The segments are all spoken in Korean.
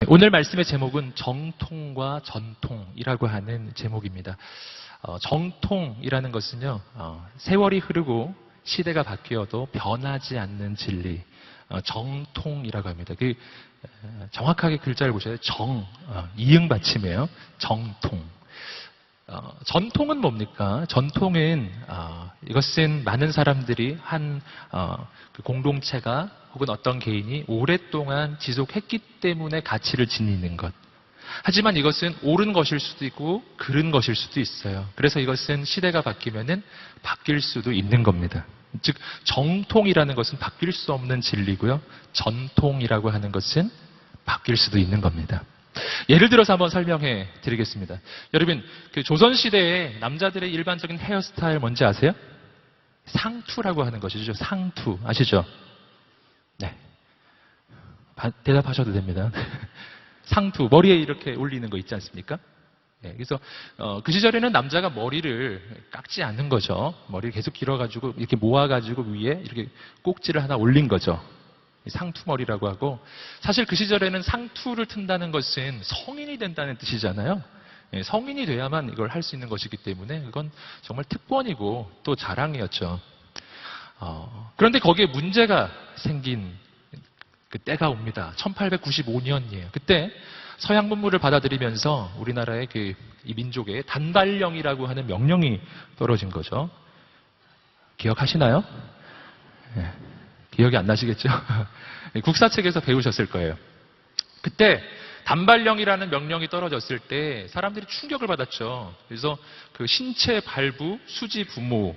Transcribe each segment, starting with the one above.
오늘 말씀의 제목은 정통과 전통이라고 하는 제목입니다. 정통이라는 것은요, 세월이 흐르고 시대가 바뀌어도 변하지 않는 진리, 정통이라고 합니다. 정확하게 글자를 보셔야 돼요. 이응 받침이에요. 정통. 전통은 뭡니까? 전통은 이것은 많은 사람들이 그 공동체가 혹은 어떤 개인이 오랫동안 지속했기 때문에 가치를 지니는 것. 하지만 이것은 옳은 것일 수도 있고 그른 것일 수도 있어요. 그래서 이것은 시대가 바뀌면은 바뀔 수도 있는 겁니다. 즉 정통이라는 것은 바뀔 수 없는 진리고요. 전통이라고 하는 것은 바뀔 수도 있는 겁니다. 예를 들어서 한번 설명해 드리겠습니다. 여러분, 그 조선시대에 남자들의 일반적인 헤어스타일 뭔지 아세요? 상투라고 하는 것이죠. 상투. 아시죠? 네. 대답하셔도 됩니다. 상투. 머리에 이렇게 올리는 거 있지 않습니까? 네, 그래서 그 시절에는 남자가 머리를 깎지 않는 거죠. 머리를 계속 길어가지고 이렇게 모아가지고 위에 이렇게 꼭지를 하나 올린 거죠. 상투머리라고 하고, 사실 그 시절에는 상투를 튼다는 것은 성인이 된다는 뜻이잖아요. 성인이 돼야만 이걸 할 수 있는 것이기 때문에 그건 정말 특권이고 또 자랑이었죠. 그런데 거기에 문제가 생긴 그 때가 옵니다. 1895년이에요. 그때 서양 문물을 받아들이면서 우리나라의 이 민족의 단발령이라고 하는 명령이 떨어진 거죠. 기억하시나요? 네. 기억이 안 나시겠죠? 국사책에서 배우셨을 거예요. 그때 단발령이라는 명령이 떨어졌을 때 사람들이 충격을 받았죠. 그래서 그 신체 발부, 수지 부모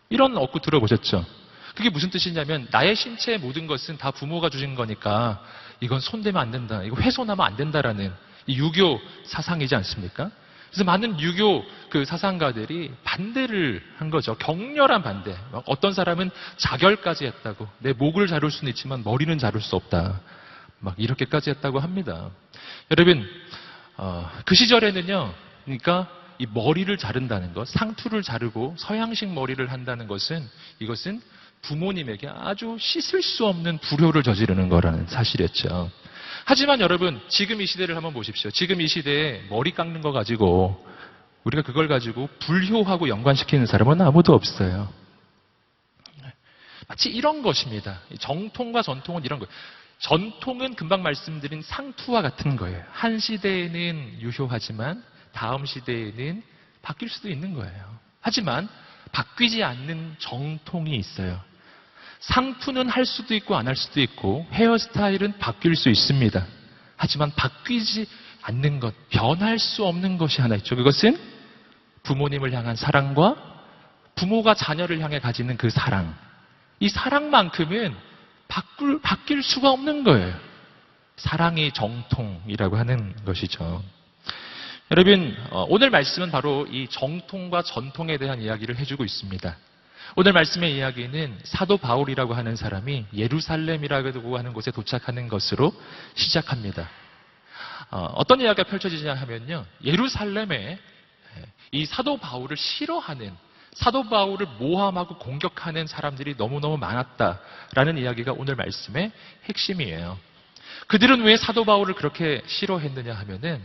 이런 어구 들어보셨죠? 그게 무슨 뜻이냐면 나의 신체의 모든 것은 다 부모가 주신 거니까 이건 손대면 안 된다. 이거 훼손하면 안 된다라는 이 유교 사상이지 않습니까? 그래서 많은 유교 그 사상가들이 반대를 한 거죠. 격렬한 반대. 어떤 사람은 자결까지 했다고. 내 목을 자를 수는 있지만 머리는 자를 수 없다. 막 이렇게까지 했다고 합니다. 여러분, 그 시절에는요. 그러니까 이 머리를 자른다는 것, 상투를 자르고 서양식 머리를 한다는 것은 이것은 부모님에게 아주 씻을 수 없는 불효를 저지르는 거라는 사실이었죠. 하지만 여러분, 지금 이 시대를 한번 보십시오. 지금 이 시대에 머리 깎는 거 가지고 우리가 그걸 가지고 불효하고 연관시키는 사람은 아무도 없어요. 마치 이런 것입니다. 정통과 전통은 이런 거예요. 전통은 금방 말씀드린 상투와 같은 거예요. 한 시대에는 유효하지만 다음 시대에는 바뀔 수도 있는 거예요. 하지만 바뀌지 않는 정통이 있어요. 상투는 할 수도 있고 안 할 수도 있고 헤어스타일은 바뀔 수 있습니다. 하지만 바뀌지 않는 것, 변할 수 없는 것이 하나 있죠. 그것은 부모님을 향한 사랑과 부모가 자녀를 향해 가지는 그 사랑. 이 사랑만큼은 바뀔 수가 없는 거예요. 사랑이 정통이라고 하는 것이죠. 여러분, 오늘 말씀은 바로 이 정통과 전통에 대한 이야기를 해주고 있습니다. 오늘 말씀의 이야기는 사도 바울이라고 하는 사람이 예루살렘이라고 하는 곳에 도착하는 것으로 시작합니다. 어떤 이야기가 펼쳐지냐 하면요. 예루살렘에 이 사도 바울을 싫어하는, 사도 바울을 모함하고 공격하는 사람들이 너무너무 많았다라는 이야기가 오늘 말씀의 핵심이에요. 그들은 왜 사도 바울을 그렇게 싫어했느냐 하면은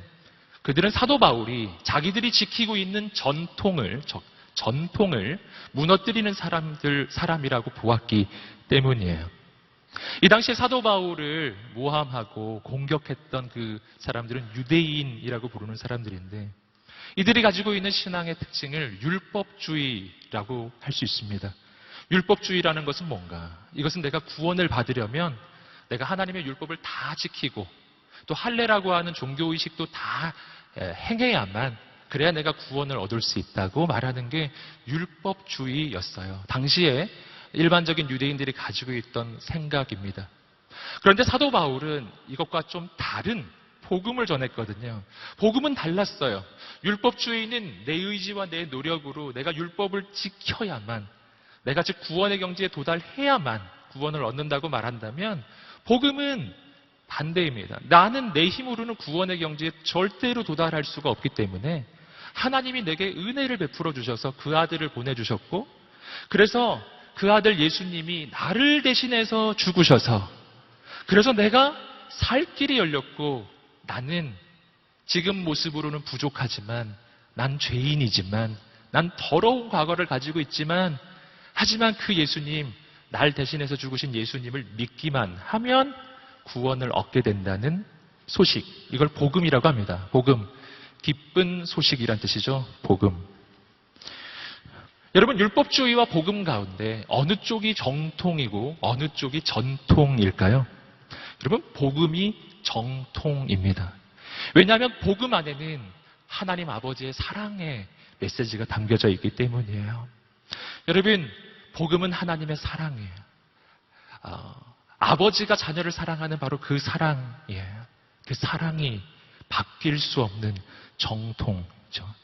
그들은 사도 바울이 자기들이 지키고 있는 전통을 무너뜨리는 사람이라고 보았기 때문이에요. 이 당시에 사도 바울을 모함하고 공격했던 그 사람들은 유대인이라고 부르는 사람들인데 이들이 가지고 있는 신앙의 특징을 율법주의라고 할 수 있습니다. 율법주의라는 것은 뭔가? 이것은 내가 구원을 받으려면 내가 하나님의 율법을 다 지키고 또 할례라고 하는 종교의식도 다 행해야만 그래야 내가 구원을 얻을 수 있다고 말하는 게 율법주의였어요. 당시에 일반적인 유대인들이 가지고 있던 생각입니다. 그런데 사도 바울은 이것과 좀 다른 복음을 전했거든요. 복음은 달랐어요. 율법주의는 내 의지와 내 노력으로 내가 율법을 지켜야만, 내가 즉 구원의 경지에 도달해야만 구원을 얻는다고 말한다면 복음은 반대입니다. 나는 내 힘으로는 구원의 경지에 절대로 도달할 수가 없기 때문에 하나님이 내게 은혜를 베풀어 주셔서 그 아들을 보내주셨고 그래서 그 아들 예수님이 나를 대신해서 죽으셔서 그래서 내가 살 길이 열렸고 나는 지금 모습으로는 부족하지만, 난 죄인이지만, 난 더러운 과거를 가지고 있지만, 하지만 그 예수님, 날 대신해서 죽으신 예수님을 믿기만 하면 구원을 얻게 된다는 소식. 이걸 복음이라고 합니다. 복음. 기쁜 소식이란 뜻이죠. 복음. 여러분, 율법주의와 복음 가운데 어느 쪽이 정통이고 어느 쪽이 전통일까요? 여러분, 복음이 정통입니다. 왜냐하면 복음 안에는 하나님 아버지의 사랑의 메시지가 담겨져 있기 때문이에요. 여러분, 복음은 하나님의 사랑이에요. 아버지가 자녀를 사랑하는 바로 그 사랑이에요. 그 사랑이 바뀔 수 없는 정통이죠.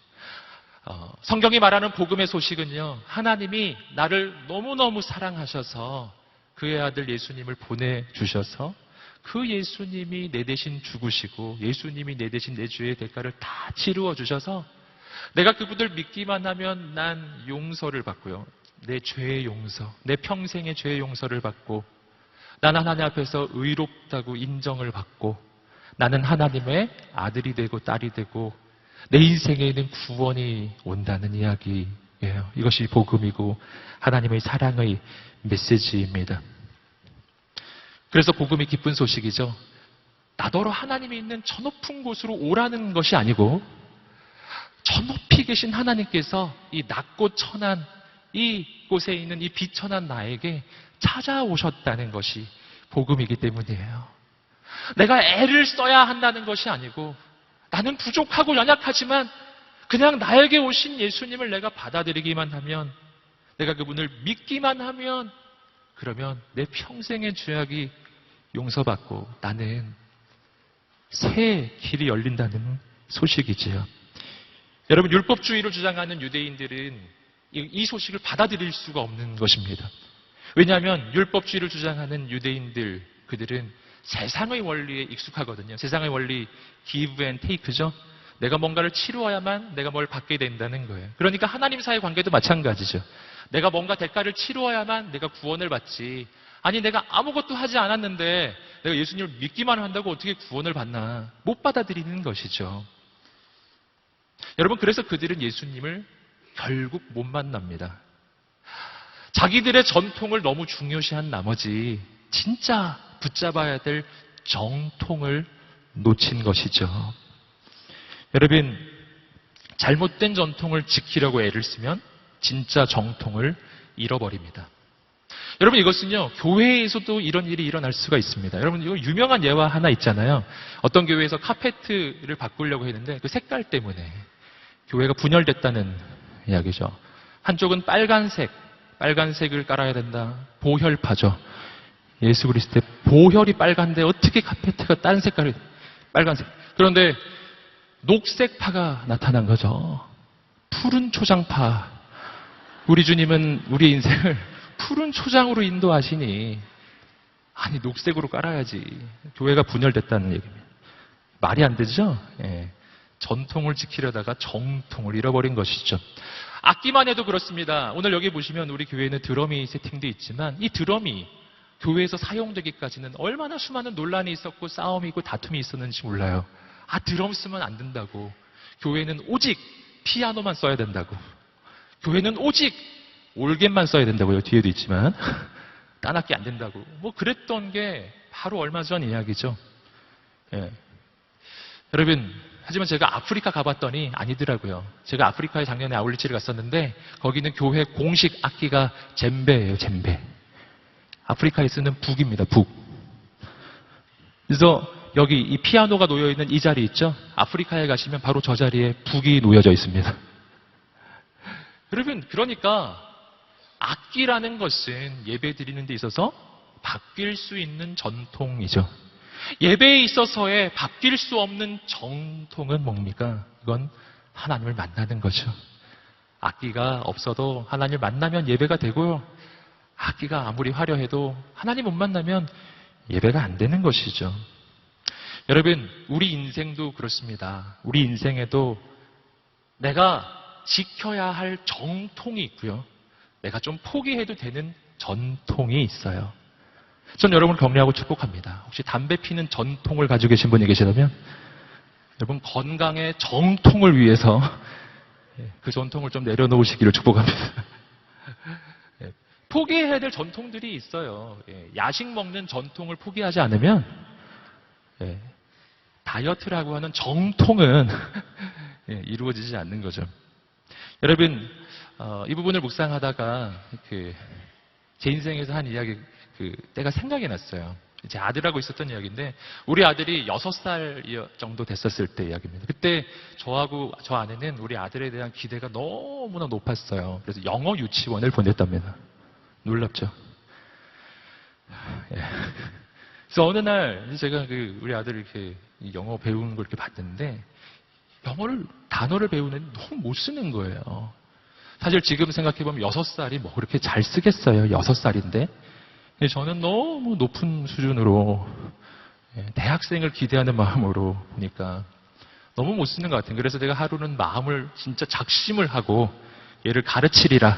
성경이 말하는 복음의 소식은요, 하나님이 나를 너무너무 사랑하셔서 그의 아들 예수님을 보내주셔서 그 예수님이 내 대신 죽으시고 예수님이 내 대신 내 죄의 대가를 다 치루어 주셔서 내가 그분을 믿기만 하면 난 용서를 받고요. 내 죄의 용서, 내 평생의 죄의 용서를 받고 나는 하나님 앞에서 의롭다고 인정을 받고 나는 하나님의 아들이 되고 딸이 되고 내 인생에는 구원이 온다는 이야기예요. 이것이 복음이고 하나님의 사랑의 메시지입니다. 그래서 복음이 기쁜 소식이죠. 나더러 하나님이 있는 저 높은 곳으로 오라는 것이 아니고 저 높이 계신 하나님께서 이 낮고 천한 이 곳에 있는 이 비천한 나에게 찾아오셨다는 것이 복음이기 때문이에요. 내가 애를 써야 한다는 것이 아니고 나는 부족하고 연약하지만 그냥 나에게 오신 예수님을 내가 받아들이기만 하면 내가 그분을 믿기만 하면 그러면 내 평생의 죄악이 용서받고 나는 새 길이 열린다는 소식이지요. 여러분, 율법주의를 주장하는 유대인들은 이 소식을 받아들일 수가 없는 것입니다. 왜냐하면 율법주의를 주장하는 유대인들, 그들은 세상의 원리에 익숙하거든요. 세상의 원리, give and take죠. 내가 뭔가를 치루어야만 내가 뭘 받게 된다는 거예요. 그러니까 하나님과의 관계도 마찬가지죠. 내가 뭔가 대가를 치루어야만 내가 구원을 받지. 아니, 내가 아무것도 하지 않았는데 내가 예수님을 믿기만 한다고 어떻게 구원을 받나. 못 받아들이는 것이죠. 여러분, 그래서 그들은 예수님을 결국 못 만납니다. 자기들의 전통을 너무 중요시한 나머지 진짜 붙잡아야 될 정통을 놓친 것이죠. 여러분, 잘못된 전통을 지키려고 애를 쓰면 진짜 정통을 잃어버립니다. 여러분, 이것은요, 교회에서도 이런 일이 일어날 수가 있습니다. 여러분, 이거 유명한 예화 하나 있잖아요. 어떤 교회에서 카페트를 바꾸려고 했는데 그 색깔 때문에 교회가 분열됐다는 이야기죠. 한쪽은 빨간색을 깔아야 된다. 보혈파죠. 예수 그리스도의 보혈이 빨간데 어떻게 카페트가 다른 색깔이 빨간색. 그런데 녹색파가 나타난 거죠. 푸른 초장파. 우리 주님은 우리 인생을 푸른 초장으로 인도하시니 아니 녹색으로 깔아야지. 교회가 분열됐다는 얘기입니다. 말이 안 되죠? 예. 전통을 지키려다가 정통을 잃어버린 것이죠. 악기만 해도 그렇습니다. 오늘 여기 보시면 우리 교회에는 드럼이 세팅되어 있지만 이 드럼이 교회에서 사용되기까지는 얼마나 수많은 논란이 있었고 싸움이 있고 다툼이 있었는지 몰라요. 드럼 쓰면 안 된다고. 교회는 오직 피아노만 써야 된다고. 교회는 오직 올겐만 써야 된다고요. 뒤에도 있지만. 딴 악기 안 된다고. 뭐 그랬던 게 바로 얼마 전 이야기죠. 예. 여러분, 하지만 제가 아프리카 가봤더니 아니더라고요. 제가 아프리카에 작년에 아울리치를 갔었는데 거기는 교회 공식 악기가 젬베예요. 젬베. 아프리카에 쓰는 북입니다. 북. 그래서 여기 이 피아노가 놓여있는 이 자리 있죠? 아프리카에 가시면 바로 저 자리에 북이 놓여져 있습니다. 여러분, 그러니까 악기라는 것은 예배 드리는 데 있어서 바뀔 수 있는 전통이죠. 예배에 있어서의 바뀔 수 없는 정통은 뭡니까? 이건 하나님을 만나는 거죠. 악기가 없어도 하나님을 만나면 예배가 되고요. 악기가 아무리 화려해도 하나님 못 만나면 예배가 안 되는 것이죠. 여러분, 우리 인생도 그렇습니다. 우리 인생에도 내가 지켜야 할 정통이 있고요. 내가 좀 포기해도 되는 전통이 있어요. 전 여러분을 격려하고 축복합니다. 혹시 담배 피는 전통을 가지고 계신 분이 계시다면 여러분, 건강의 정통을 위해서 그 전통을 좀 내려놓으시기를 축복합니다. 포기해야 될 전통들이 있어요. 야식 먹는 전통을 포기하지 않으면 다이어트라고 하는 정통은 이루어지지 않는 거죠. 여러분, 이 부분을 묵상하다가 제 인생에서 한 이야기 때가 생각이 났어요. 제 아들하고 있었던 이야기인데, 우리 아들이 6살 정도 됐었을 때 이야기입니다. 그때 저하고 저 아내는 우리 아들에 대한 기대가 너무나 높았어요. 그래서 영어 유치원을 보냈답니다. 놀랍죠? 그래서 어느 날 제가 우리 아들 이렇게 영어 배우는 걸 이렇게 봤는데, 단어를 배우는 너무 못 쓰는 거예요. 사실 지금 생각해보면 6살이 뭐 그렇게 잘 쓰겠어요. 6살인데. 저는 너무 높은 수준으로 대학생을 기대하는 마음으로 보니까 너무 못 쓰는 것 같아요. 그래서 제가 하루는 마음을 진짜 작심을 하고 얘를 가르치리라.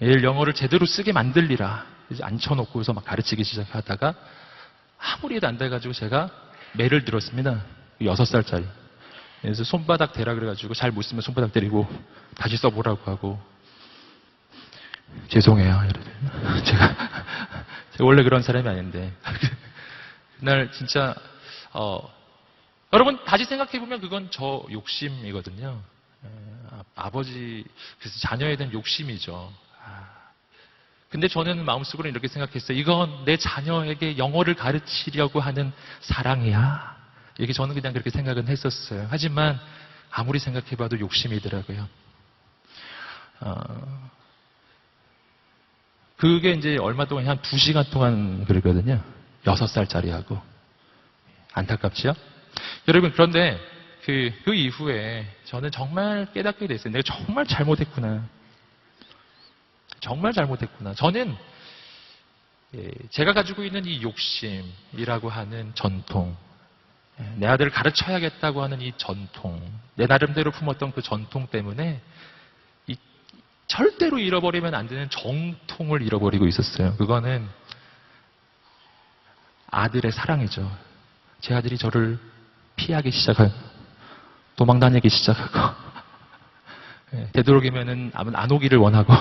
얘를 영어를 제대로 쓰게 만들리라. 이제 앉혀놓고서 막 가르치기 시작하다가 아무리 해도 안 돼가지고 제가 매를 들었습니다. 6살짜리. 그래서 손바닥 대라 그래가지고 잘 못 쓰면 손바닥 때리고 다시 써보라고 하고. 죄송해요, 여러분. 제가 원래 그런 사람이 아닌데. 그날 진짜, 여러분, 다시 생각해보면 그건 저 욕심이거든요. 아버지, 그래서 자녀에 대한 욕심이죠. 근데 저는 마음속으로 이렇게 생각했어요. 이건 내 자녀에게 영어를 가르치려고 하는 사랑이야. 이렇게 저는 그냥 그렇게 생각은 했었어요. 하지만 아무리 생각해봐도 욕심이더라고요. 그게 이제 얼마 동안, 한 2시간 동안 그러거든요. 6살짜리하고. 안타깝지요? 여러분, 그런데 그 이후에 저는 정말 깨닫게 됐어요. 내가 정말 잘못했구나. 정말 잘못했구나. 저는 제가 가지고 있는 이 욕심이라고 하는 전통, 내 아들을 가르쳐야겠다고 하는 이 전통, 내 나름대로 품었던 그 전통 때문에 절대로 잃어버리면 안 되는 정통을 잃어버리고 있었어요. 그거는 아들의 사랑이죠. 제 아들이 저를 피하기 시작하고 도망다니기 시작하고 되도록이면은 안 오기를 원하고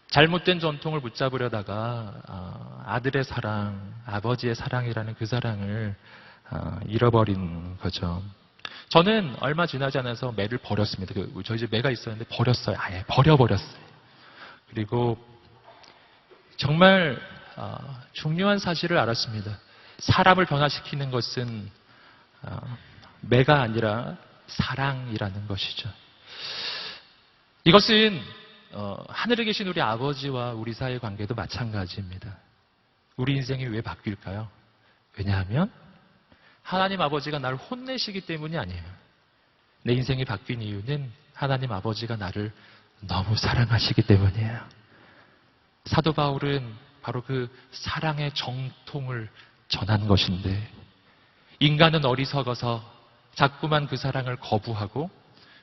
잘못된 전통을 붙잡으려다가 아들의 사랑, 아버지의 사랑이라는 그 사랑을 잃어버린 거죠. 저는 얼마 지나지 않아서 매를 버렸습니다. 저희 집 매가 있었는데 버렸어요. 아예 버려버렸어요. 그리고 정말 중요한 사실을 알았습니다. 사람을 변화시키는 것은 매가 아니라 사랑이라는 것이죠. 이것은 하늘에 계신 우리 아버지와 우리 사이의 관계도 마찬가지입니다. 우리 인생이 왜 바뀔까요? 왜냐하면 하나님 아버지가 나를 혼내시기 때문이 아니에요. 내 인생이 바뀐 이유는 하나님 아버지가 나를 너무 사랑하시기 때문이에요. 사도 바울은 바로 그 사랑의 정통을 전한 것인데, 인간은 어리석어서 자꾸만 그 사랑을 거부하고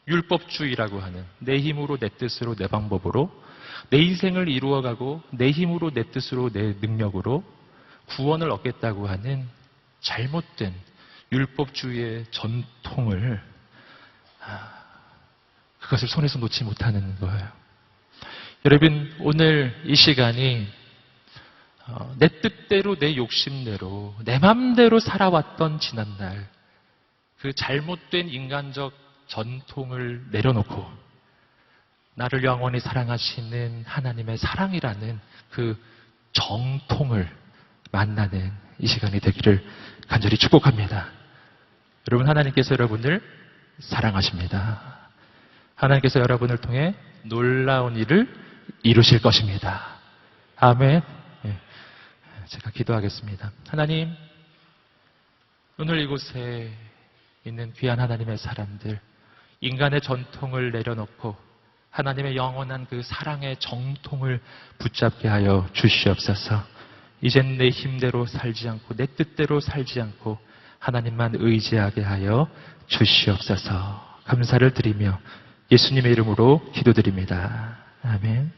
율법주의라고 하는 내 힘으로 내 뜻으로 내 방법으로 내 인생을 이루어가고 내 힘으로 내 뜻으로 내 능력으로 구원을 얻겠다고 하는 잘못된 율법주의의 전통을 그것을 손에서 놓지 못하는 거예요. 여러분, 오늘 이 시간이 내 뜻대로 내 욕심대로 내 맘대로 살아왔던 지난날 그 잘못된 인간적 전통을 내려놓고 나를 영원히 사랑하시는 하나님의 사랑이라는 그 정통을 만나는 이 시간이 되기를 간절히 축복합니다. 여러분, 하나님께서 여러분을 사랑하십니다. 하나님께서 여러분을 통해 놀라운 일을 이루실 것입니다. 아멘. 제가 기도하겠습니다. 하나님, 오늘 이곳에 있는 귀한 하나님의 사람들, 인간의 전통을 내려놓고 하나님의 영원한 그 사랑의 정통을 붙잡게 하여 주시옵소서. 이젠 내 힘대로 살지 않고 내 뜻대로 살지 않고 하나님만 의지하게 하여 주시옵소서. 감사를 드리며 예수님의 이름으로 기도드립니다. 아멘.